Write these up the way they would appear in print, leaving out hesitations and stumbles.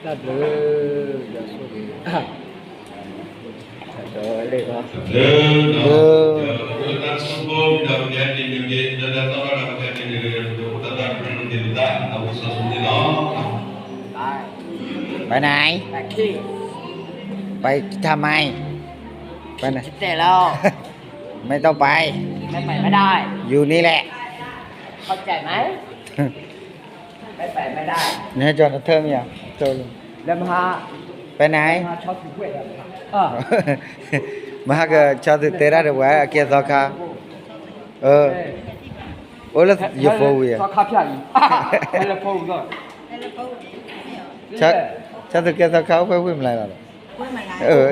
ta đỡ giờ số đi đỡ đây đóไปไหน แต่ขี้ ไปทำไมไปไหน คิดแต่แล้ว ไม่ต้องไป ไม่ไปไม่ได้ อยู่นี่แหละ เข้าใจไหมไม่ไปไม่ได้ เนี่ยจอดเทิงอย่างโจลง แล้วมา ไปไหน มาชอบถือเวทมาก็ชอบเตะได้ด้วยเกี่ยวกับเขาโอ้แล้วอยู่ฟูวี ชอบข้าวผีแล้วฟูก็ ชอบเกี่ยวกับเขาเพื่อวิ่งอะไรล่ะ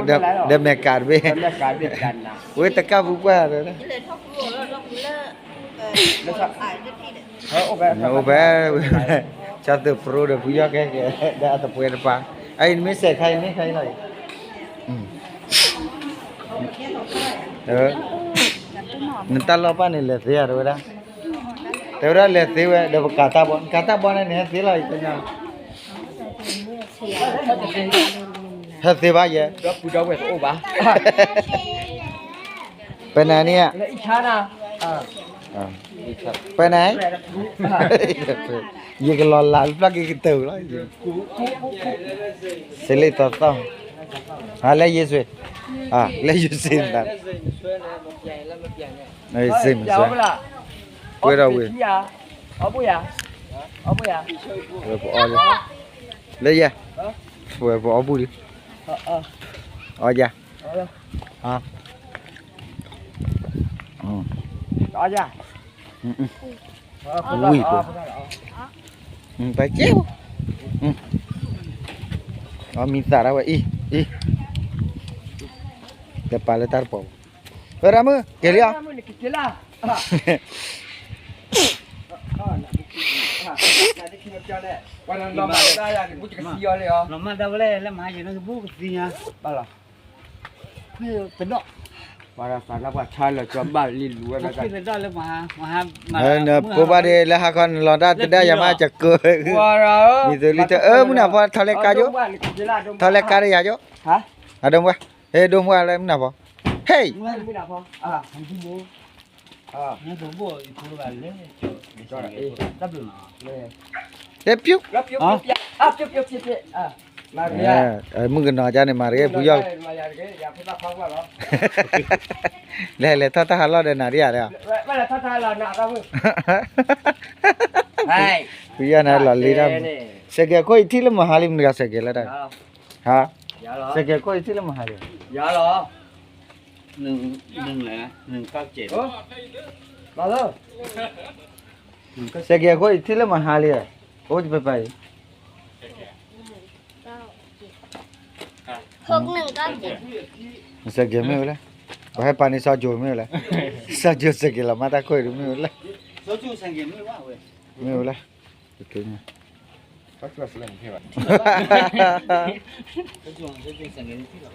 เดี๋ยวแม่การเว้ย บรรยากาศเดียวกันนะ เว้ยตะก้าบุกว่าเลยนะ เลยทอกรู้แล้วต้องเลิกแล้วขายได้ที่เด็ด โอเค โอ้แม่ชอบโปรเดี๋ยวผู้ยากแก่ได้อัตภพลปังไอ้ไม่เสกใครไม่ใครเลยนั่นตลอดป่ะนี่เลยเสียรู้ไหมแต่ว่าเลยเสียเดี๋ยวกาตาบอลนี่เสียเลยจังนะเสียบ้าเยอะ แล้วผู้เจ้าเวทโอ้บ้า เป็นอะไรเนี่ย แล้วอีชานะไปไหนยิงกันรอลาพลักกินเต๋อแล้วเสร็จเลยต่อต้องแล้วยี่สิบแล้วยี่สิบนั่นไอ้สิบ giờ mới là quay đâu quay ở bữa à rồi bỏ đi lấy ra rồi bỏ bù đi ở ra đó ra ui phải chéo mi xả ra vậy y để pa le tar po Ramu ke liya nó mà đâu lên là mà gì nó bút gì nha bao là cái đó bao là phải là quả chai là cho bà lì lúa là cái đó là mà cô ba đi là con lon ra từ đây mà chặt cười đi từ lít muốn nào vào thao lek cá chứ thao lek cá đi à chứ hả đông qua đông qua là muốn nào vào hey muốn nào vào không thu mua nó thu mua thu vào lấy cho là đắp được đẹp chứมึงกันนอจ้าเนี่ยมาเรียผู้ย่อเลยถ้าเราเดินหน้าดิอะไรอ่ะไม่ละถ้าเราหน้าเราใช่ ผู้ย่อน่ะหล่อลีนะเสกก็อีที่ละมหาลิมเนี่ยเสกละได้ฮะเสกก็อีที่ละมหาลิม อย่าหรอ 1เลยนะ197มาเลย เสกก็อีที่ละมหาลิมโอ้ยไป6197เสกไม่เอาละไปให้ปานิซาจูไม่เอาละซาจูเสกละมาตาคุยไม่เอาละ soju ဆိုင်ကไม่ว่าเว้ย ไม่เอาละโอเคเนี่ย ก็คือสิ่งที่ว่า soju ဆိုင်ကที่เหรอ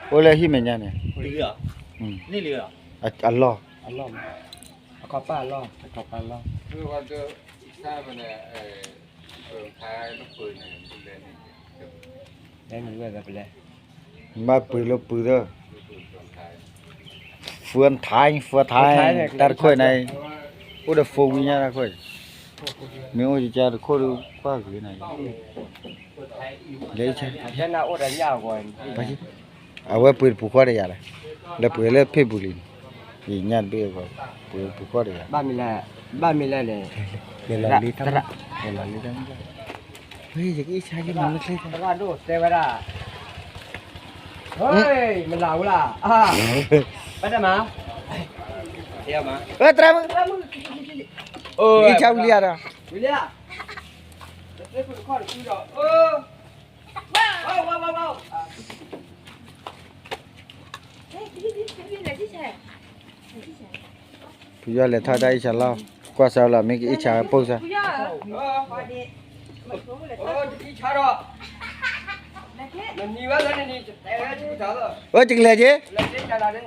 โอ้เลยที่มันยังเนี่ย นี่เหรอนี่เลยเหรอ อัลลอฮ์ อัลลอฮ์ขอป้าอัลลอฮ์ขอป้าอัลลอฮ์ คือว่าจะทราบมันเนี่ยท้ายลูกปืนเนี่ยปืนเล่นนี่ ได้เงินด้วยกันไปเลย มาปืนแล้วปืนเด้อเฟื่อนท้ายตัดค่อยในอุดฟูมีนะค่อยมีโอ้ยจะค่อยดูกว่าคือไหนเลยใช่ เช่นน่ะโอ้ได้ยาวกว่า ไปสิเอาไว้ปืนผูกคอได้ยังไงแล้วปืนแล้วเพ่บุลินอีกงานเบี้ยก็ปืนผูกคอได้ยัง บ้านมีแล้วเลย เดี๋ยวเราลีทำเฮ้ยจะกี้ชายยังมันไม่ใช่ ตลาดดูเซเวด้าเฮ้ยมันเหลาล่ะไปได้มาเที่ยวมา ตรามึงอีชาวเลียร์ วิลเลียเล่นฟุตบอลคือดอกว้าว ผู้ย่อเลยถ้าได้อิชาลอกว่าสาวละไม่กี่อิชาปุ๊บซะ อีชาร์ดมันนี่ว่าแล้วนี่แต่แล้วที่ชาร์ด โอ้จริงเลยเจ๊ แล้วที่ชาร์ดเนี่ย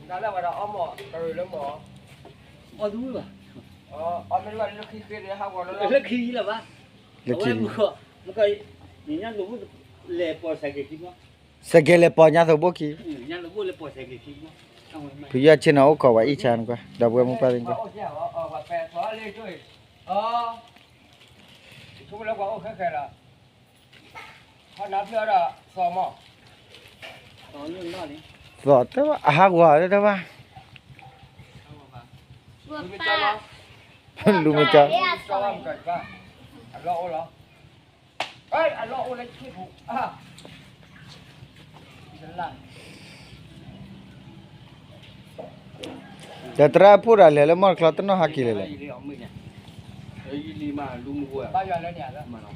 นั่นแหละว่าเราอ้อมหมอตัวเรื่องหมอ อ๋อดูป่ะ อ้อมไม่ว่าเรื่องขี้เลยครับว่า แล้วขี้แล้วป่ะ လက်ကြည့် 那个人家如果来包三个斤吗？ စကဲလေပေါ်ညာဆိုဘကီ 人家如果来包三个斤吗？ ဖီရချင်းတော့ခေါ်ပါအချန်ကွာတော့ဘယ်မပါရင်ကွာ โอ้เสียอ๋อแปะซ้อเลยด้วยอ๋อทุกแล้วก็โอเคๆละพอนับเยอะละ2หม้อ 哦，用那里。 တော့တော့အဟာကွာတော့ပါ บัวป้า လူမချ cho làm cái ba ăn lỗ lắm ơi ăn lỗ lấy cái phụ à chân lạnh တတရာပူရလေလေမကလတ်နော်ဟာကီလေလေ đi ông mình nè အေးလီမာလူမဘူး bao giờ lên nhà đó mà nó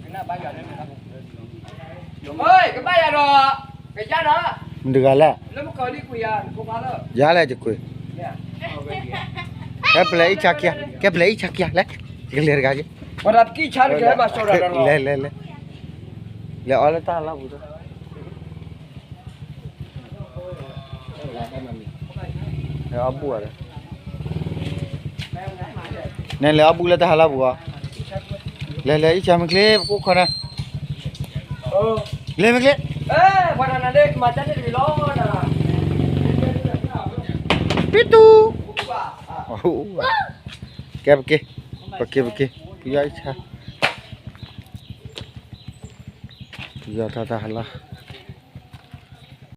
cái nào bao giờ lên nhà đó ơi cái bao giờ rồi cái cha đó ဒီကလာ แล้วมันเคยđi quỳ à cô phá đó ရလဲကြကွေ nè ကပလေချာကရကပလေချာကရလဲကလေရကကြီး mà đặt cái chăn cái mà sao đặt đó လဲလဲလဲလဲအော်လတာလာဘူးတော့အဘူရနဲလဲအဘူလက်တာလာဘူးလဲလဲအချမ်းကလေးကိုခရ ừ လဲမကလေး ê quan là đây mà chắc thì lo là ပီတူဟုတ်ကဲပကေပကေပကေပြရချာပြရတာတာလာ